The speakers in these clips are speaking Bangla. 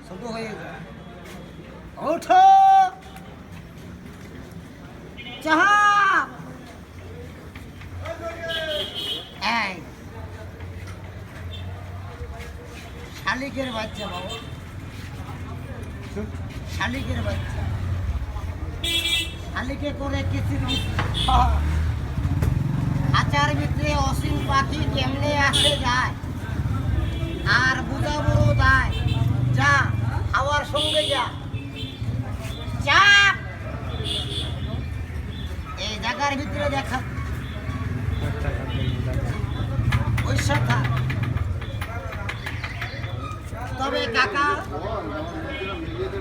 ছোট হয়ে যায়। ওঠো চাহাব, এই শালিকের বাচ্চা বাবা, শালিকের বাচ্চা, শালিকে করে কিসির খাঁচার ভিতরে অসীম পাখি কেমনে আসে যায় আর বুঝা বড় দায়, যা হাওয়ার সঙ্গে যা চাপ। এই জায়গার ভিতরে দেখা ওই শাখা। তবে কাকা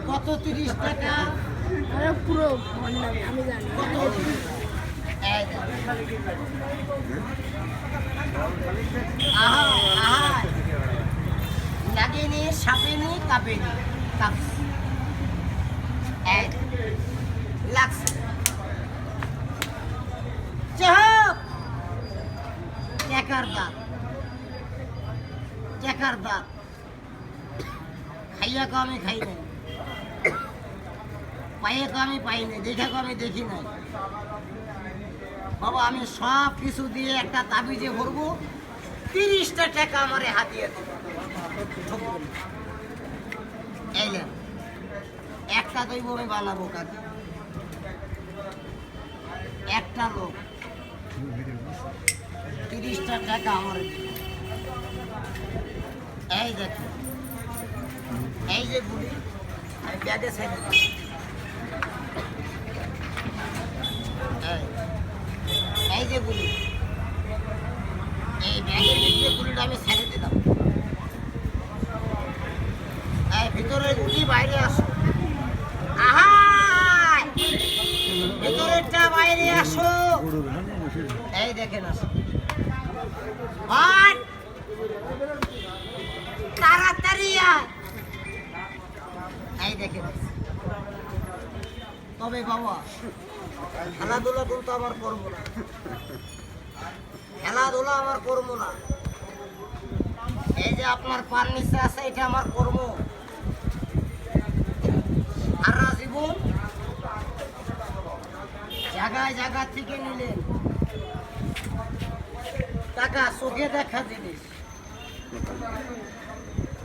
কত 30 টাকা পুরো আমি জানি কত? আহা আহা লাগেনি, সাপেনি, কাঁপেনি, কাঁপছে লাগছে। চাপ টেকার দাঁত, টেকার দাঁত খাইয়া কো আমি খাই নাই, পাইয়ে কো আমি পাই নাই, দেখে কো আমি দেখি নাই। বাবা আমি সব কিছু দিয়ে একটা তাবিজে ভরবো, 30টা টাকা আমারে হাতিয়ে দেব। এইলেন একটা দইব আমি বানাবো কাকে, একটা লোক 30টা টাকা আমার দিবে। এই দেখো, এই যে গুলি আমি ব্যাগে ছেড়ে দিই, এই যে গুলি, এই ব্যাগের ভিতরে গুলিটা আমি ছেড়ে দিলাম। এই ভিতরের গুলি বাইরে আসো, আহা ভিতরেরটা বাইরে আসো। এই দেখেন আসো, তাড়াতাড়ি আয়। এই দেখেন। তবে বাবা খেলাধুলা কিন্তু আমার করবো না, খেলাধুলা আমার করবো না। এই যে আপনার পার নিচে আছে এটা আমার কর্ম, সারা জীবন জায়গায় জায়গা থেকে নিলেন টাকা, চোখে দেখা জিনিস।